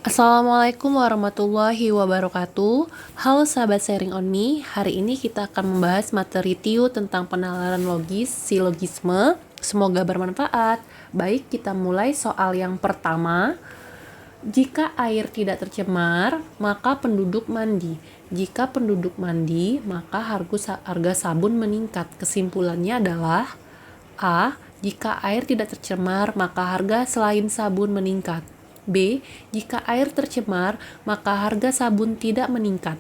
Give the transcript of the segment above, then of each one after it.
Assalamualaikum warahmatullahi wabarakatuh. Halo sahabat sharing on me. Hari ini kita akan membahas materi TIU tentang penalaran logis, silogisme. Semoga bermanfaat. Baik, kita mulai soal yang pertama. Jika air tidak tercemar, maka penduduk mandi. Jika penduduk mandi, maka harga sabun meningkat. Kesimpulannya adalah A. Jika air tidak tercemar, maka harga selain sabun meningkat. B. Jika air tercemar, maka harga sabun tidak meningkat.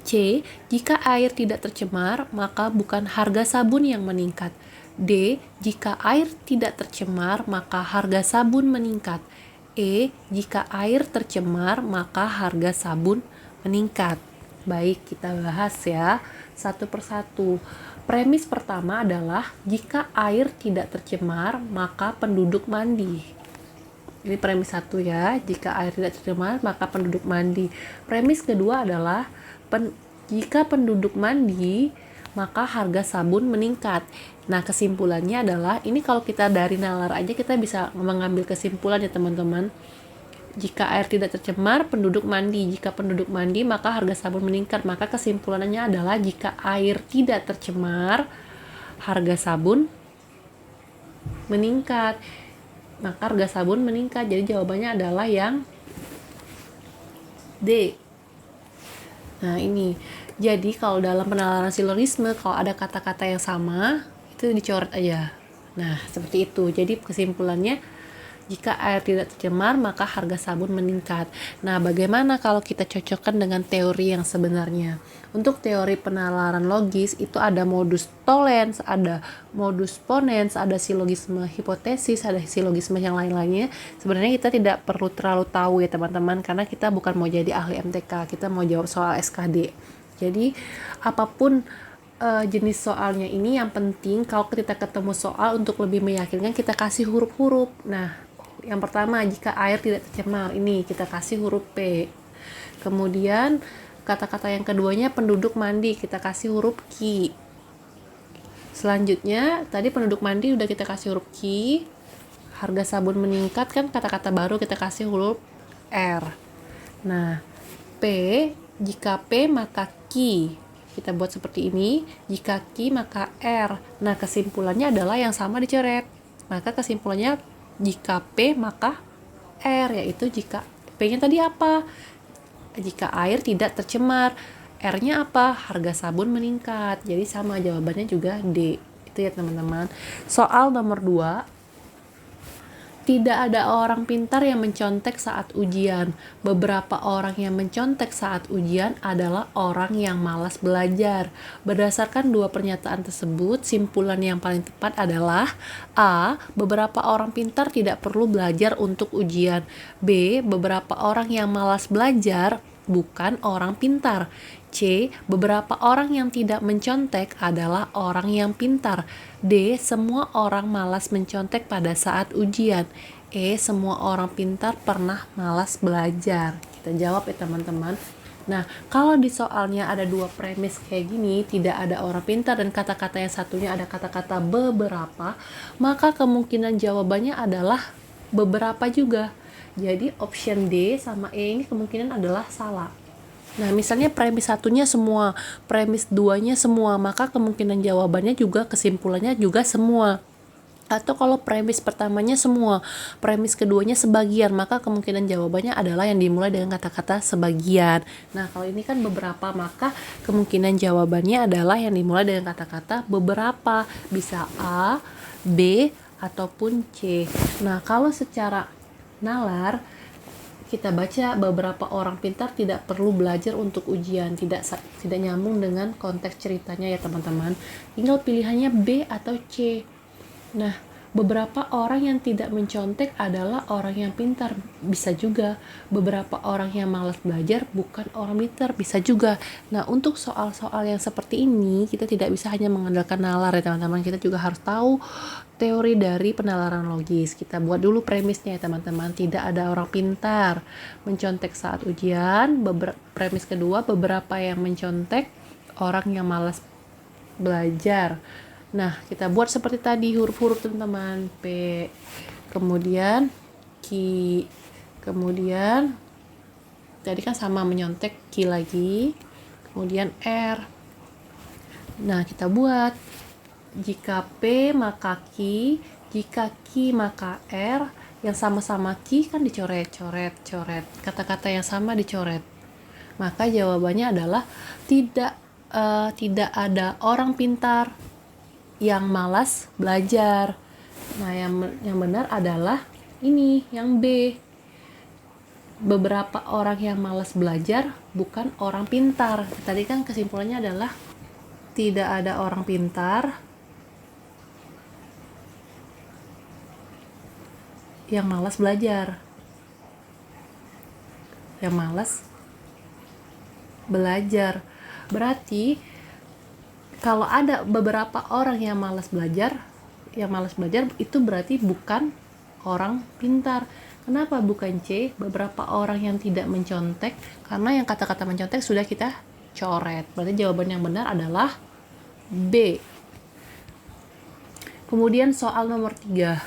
C. Jika air tidak tercemar, maka bukan harga sabun yang meningkat. D. Jika air tidak tercemar, maka harga sabun meningkat. E. Jika air tercemar, maka harga sabun meningkat. Baik, kita bahas ya satu persatu. Premis pertama adalah jika air tidak tercemar, maka penduduk mandi. Ini premis satu ya, jika air tidak tercemar maka penduduk mandi. Premis kedua adalah jika penduduk mandi maka harga sabun meningkat. Nah, kesimpulannya adalah ini kalau kita dari nalar aja kita bisa mengambil kesimpulan ya teman-teman. Jika air tidak tercemar, penduduk mandi. Jika penduduk mandi, maka harga sabun meningkat. Maka kesimpulannya adalah jika air tidak tercemar, harga sabun meningkat. Maka harga sabun meningkat. Jadi jawabannya adalah yang D. Nah, ini. Jadi kalau dalam penalaran silogisme, kalau ada kata-kata yang sama, itu dicoret aja. Nah, seperti itu. Jadi kesimpulannya, jika air tidak tercemar, maka harga sabun meningkat. Nah, bagaimana kalau kita cocokkan dengan teori yang sebenarnya? Untuk teori penalaran logis, itu ada modus tollens, ada modus ponens, ada silogisme hipotesis, ada silogisme yang lain-lainnya. Sebenarnya kita tidak perlu terlalu tahu ya teman-teman, karena kita bukan mau jadi ahli MTK, kita mau jawab soal SKD. Jadi, apapun jenis soalnya ini, yang penting kalau kita ketemu soal untuk lebih meyakinkan, kita kasih huruf-huruf. Nah, yang pertama, jika air tidak tercemar, ini kita kasih huruf P. Kemudian kata-kata yang keduanya penduduk mandi, kita kasih huruf Q. Selanjutnya tadi penduduk mandi udah kita kasih huruf Q. Harga sabun meningkat kan kata-kata baru, kita kasih huruf R. Nah, P, jika P maka Q. Kita buat seperti ini, jika Q maka R. Nah, kesimpulannya adalah yang sama dicoret. Maka kesimpulannya jika P maka R, yaitu jika P-nya tadi apa? Jika air tidak tercemar. R-nya apa? Harga sabun meningkat. Jadi sama, jawabannya juga D. Itu ya teman-teman. Soal nomor 2. Tidak ada orang pintar yang mencontek saat ujian. Beberapa orang yang mencontek saat ujian adalah orang yang malas belajar. Berdasarkan dua pernyataan tersebut, simpulan yang paling tepat adalah A. Beberapa orang pintar tidak perlu belajar untuk ujian. B. Beberapa orang yang malas belajar bukan orang pintar. C. Beberapa orang yang tidak mencontek adalah orang yang pintar. D. Semua orang malas mencontek pada saat ujian. E. Semua orang pintar pernah malas belajar. Kita jawab ya teman-teman. Nah, kalau di soalnya ada dua premis kayak gini, tidak ada orang pintar dan kata-kata yang satunya ada kata-kata beberapa, maka kemungkinan jawabannya adalah beberapa juga. Jadi option D sama E ini kemungkinan adalah salah. Nah, misalnya premis satunya semua, premis duanya semua, maka kemungkinan jawabannya juga, kesimpulannya juga semua. Atau kalau premis pertamanya semua, premis keduanya sebagian, maka kemungkinan jawabannya adalah yang dimulai dengan kata-kata sebagian. Nah, kalau ini kan beberapa, maka kemungkinan jawabannya adalah yang dimulai dengan kata-kata beberapa. Bisa A, B, ataupun C. Nah, kalau secara nalar, kita baca beberapa orang pintar tidak perlu belajar untuk ujian, tidak nyambung dengan konteks ceritanya ya teman-teman. Tinggal pilihannya B atau C. Nah, beberapa orang yang tidak mencontek adalah orang yang pintar, bisa juga. Beberapa orang yang malas belajar bukan orang pintar, bisa juga. Nah, untuk soal-soal yang seperti ini kita tidak bisa hanya mengandalkan nalar ya teman-teman, kita juga harus tahu teori dari penalaran logis. Kita buat dulu premisnya ya teman-teman. Tidak ada orang pintar mencontek saat ujian. Premis kedua, beberapa yang mencontek orang yang malas belajar. Nah, kita buat seperti tadi huruf-huruf teman-teman. P, kemudian Q, kemudian tadi kan sama menyontek ki lagi, kemudian R. Nah, kita buat jika P maka Q, jika Q maka R, yang sama-sama Q kan dicoret, coret. Kata-kata yang sama dicoret. Maka jawabannya adalah tidak ada orang pintar yang malas belajar. Nah, yang benar adalah ini, yang B. Beberapa orang yang malas belajar bukan orang pintar. Tadi kan kesimpulannya adalah tidak ada orang pintar yang malas belajar. Yang malas belajar. Berarti kalau ada beberapa orang yang malas belajar itu berarti bukan orang pintar. Kenapa bukan C? Beberapa orang yang tidak mencontek, karena yang kata-kata mencontek sudah kita coret. Berarti jawaban yang benar adalah B. Kemudian soal nomor 3.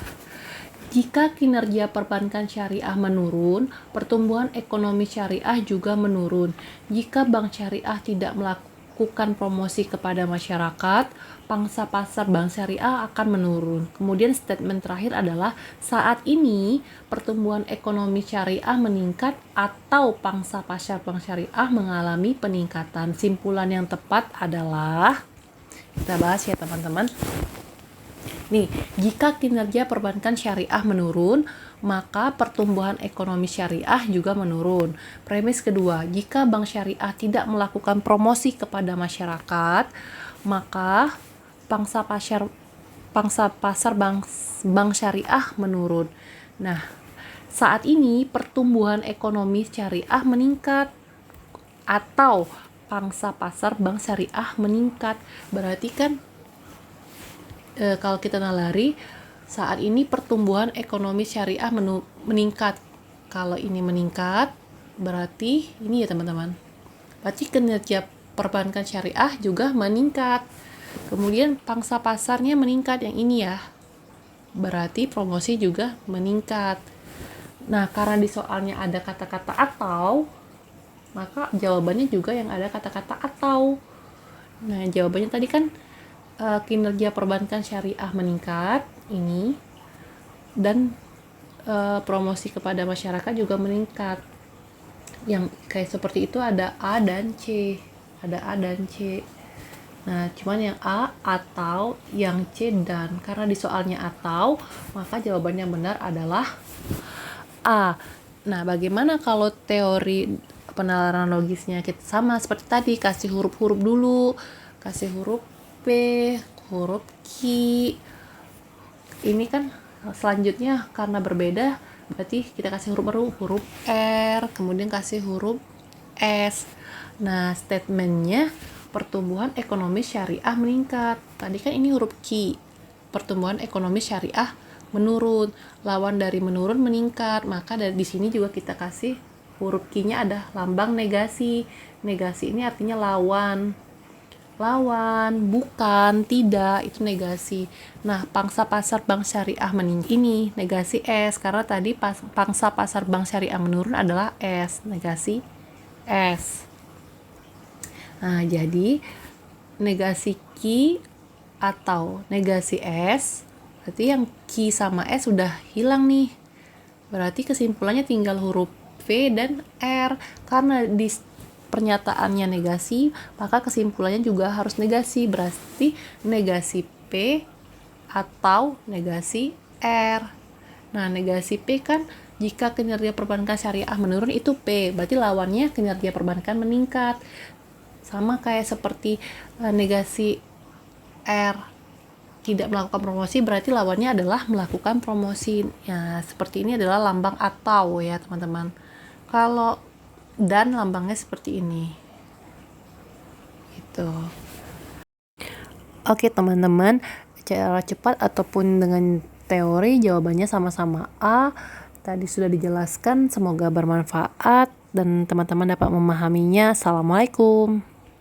Jika kinerja perbankan syariah menurun, pertumbuhan ekonomi syariah juga menurun. Jika bank syariah tidak melakukan promosi kepada masyarakat, pangsa pasar bank syariah akan menurun. Kemudian statement terakhir adalah saat ini pertumbuhan ekonomi syariah meningkat atau pangsa pasar bank syariah mengalami peningkatan. Simpulan yang tepat adalah, kita bahas ya teman-teman. Nih, jika kinerja perbankan syariah menurun, maka pertumbuhan ekonomi syariah juga menurun. Premis kedua, jika bank syariah tidak melakukan promosi kepada masyarakat, maka pangsa pasar bank syariah menurun. Nah, saat ini pertumbuhan ekonomi syariah meningkat atau pangsa pasar bank syariah meningkat. Berarti kan kalau kita nalari, saat ini pertumbuhan ekonomi syariah meningkat. Kalau ini meningkat, berarti ini ya teman-teman. Berarti kinerja perbankan syariah juga meningkat. Kemudian pangsa pasarnya meningkat, yang ini ya. Berarti promosi juga meningkat. Nah, karena di soalnya ada kata-kata atau, maka jawabannya juga yang ada kata-kata atau. Nah, jawabannya tadi kan kinerja perbankan syariah meningkat ini, dan promosi kepada masyarakat juga meningkat. Yang kayak seperti itu ada A dan C. Nah, cuman yang A atau, yang C dan. Karena di soalnya atau, maka jawabannya benar adalah A. Nah, bagaimana kalau teori penalaran logisnya? Kita sama seperti tadi, kasih huruf-huruf dulu. Kasih huruf P, huruf Q. Ini kan selanjutnya karena berbeda, berarti kita kasih huruf baru, huruf R, kemudian kasih huruf S. Nah, statementnya pertumbuhan ekonomi syariah meningkat. Tadi kan ini huruf Q. Pertumbuhan ekonomi syariah menurun. Lawan dari menurun meningkat. Maka di sini juga kita kasih huruf Q-nya ada lambang negasi. Negasi ini artinya lawan, bukan, tidak, itu negasi. Nah, pangsa pasar bank syariah meningkat ini negasi S, karena tadi pangsa pasar bank syariah menurun adalah S, negasi S. Nah, jadi negasi Q atau negasi S, berarti yang Q sama S sudah hilang nih. Berarti kesimpulannya tinggal huruf V dan R. Karena di pernyataannya negasi, maka kesimpulannya juga harus negasi. Berarti negasi P atau negasi R. Nah, negasi P kan jika kinerja perbankan syariah menurun itu P, berarti lawannya kinerja perbankan meningkat. Sama kayak seperti negasi R, tidak melakukan promosi, berarti lawannya adalah melakukan promosi. Ya, seperti ini adalah lambang atau ya teman-teman. Kalau dan lambangnya seperti ini. Gitu. Oke teman-teman, cara cepat ataupun dengan teori jawabannya sama-sama A. Tadi sudah dijelaskan, semoga bermanfaat dan teman-teman dapat memahaminya. Assalamualaikum.